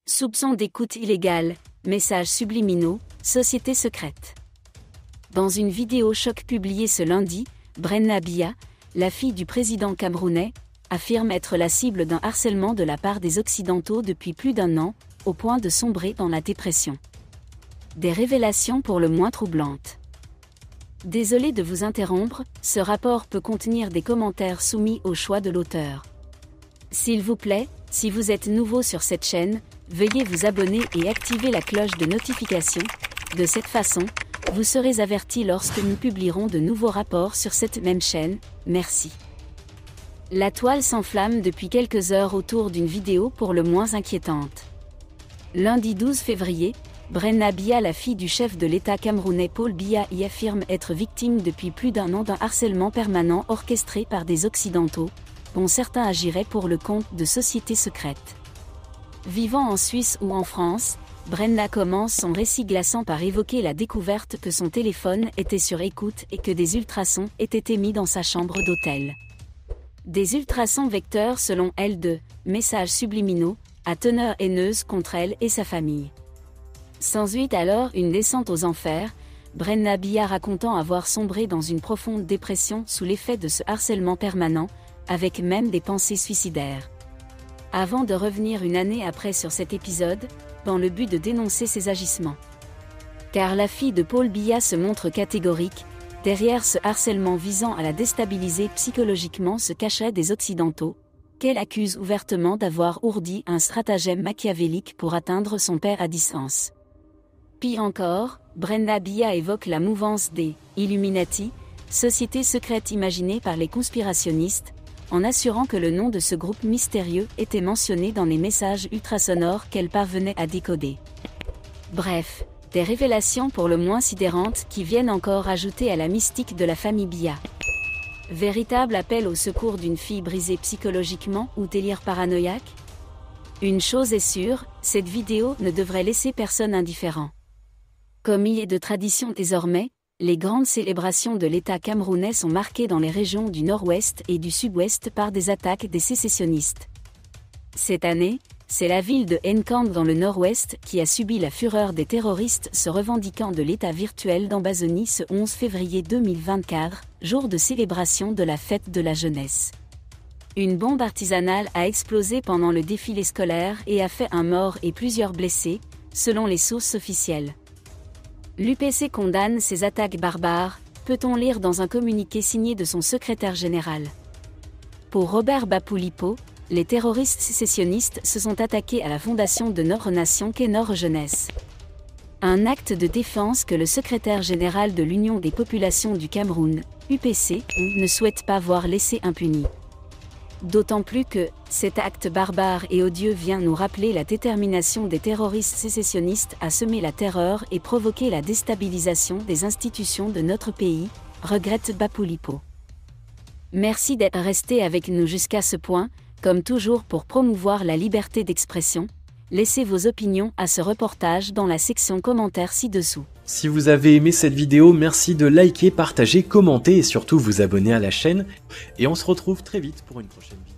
Soupçons d'écoute illégale, messages subliminaux, société secrète. Dans une vidéo choc publiée ce lundi, Brenna Biya, la fille du président camerounais, affirme être la cible d'un harcèlement de la part des Occidentaux depuis plus d'un an, au point de sombrer dans la dépression. Des révélations pour le moins troublantes. Désolé de vous interrompre, ce rapport peut contenir des commentaires soumis au choix de l'auteur. S'il vous plaît, si vous êtes nouveau sur cette chaîne, veuillez vous abonner et activer la cloche de notification. De cette façon, vous serez averti lorsque nous publierons de nouveaux rapports sur cette même chaîne. Merci. La toile s'enflamme depuis quelques heures autour d'une vidéo pour le moins inquiétante. Lundi 12 février, Brenna Biya, la fille du chef de l'État camerounais Paul Biya, y affirme être victime depuis plus d'un an d'un harcèlement permanent orchestré par des Occidentaux, dont certains agiraient pour le compte de sociétés secrètes. Vivant en Suisse ou en France, Brenna commence son récit glaçant par évoquer la découverte que son téléphone était sur écoute et que des ultrasons étaient émis dans sa chambre d'hôtel. Des ultrasons vecteurs selon elle de messages subliminaux, à teneur haineuse contre elle et sa famille. S'ensuit alors une descente aux enfers, Brenna Biya racontant avoir sombré dans une profonde dépression sous l'effet de ce harcèlement permanent, avec même des pensées suicidaires. Avant de revenir une année après sur cet épisode, dans le but de dénoncer ses agissements. Car la fille de Paul Biya se montre catégorique, derrière ce harcèlement visant à la déstabiliser psychologiquement se cacheraient des Occidentaux, qu'elle accuse ouvertement d'avoir ourdi un stratagème machiavélique pour atteindre son père à distance. Pis encore, Brenna Biya évoque la mouvance des Illuminati, sociétés secrètes imaginées par les conspirationnistes, en assurant que le nom de ce groupe mystérieux était mentionné dans les messages ultrasonores qu'elle parvenait à décoder. Bref, des révélations pour le moins sidérantes qui viennent encore ajouter à la mystique de la famille Biya. Véritable appel au secours d'une fille brisée psychologiquement ou délire paranoïaque? Une chose est sûre, cette vidéo ne devrait laisser personne indifférent. Comme il est de tradition désormais, les grandes célébrations de l'État camerounais sont marquées dans les régions du nord-ouest et du sud-ouest par des attaques des sécessionnistes. Cette année, c'est la ville de Nkamb dans le nord-ouest qui a subi la fureur des terroristes se revendiquant de l'État virtuel d'Ambazonie ce 11 février 2024, jour de célébration de la fête de la jeunesse. Une bombe artisanale a explosé pendant le défilé scolaire et a fait un mort et plusieurs blessés, selon les sources officielles. L'UPC condamne ces attaques barbares, peut-on lire dans un communiqué signé de son secrétaire général. Pour Robert Bapoulipo, les terroristes sécessionnistes se sont attaqués à la fondation de notre nation qu'est notre jeunesse. Un acte de défense que le secrétaire général de l'Union des populations du Cameroun, UPC, ne souhaite pas voir laisser impuni. D'autant plus que, cet acte barbare et odieux vient nous rappeler la détermination des terroristes sécessionnistes à semer la terreur et provoquer la déstabilisation des institutions de notre pays, regrette Bapoulipo. Merci d'être resté avec nous jusqu'à ce point, comme toujours pour promouvoir la liberté d'expression. Laissez vos opinions à ce reportage dans la section commentaires ci-dessous. Si vous avez aimé cette vidéo, merci de liker, partager, commenter et surtout vous abonner à la chaîne. Et on se retrouve très vite pour une prochaine vidéo.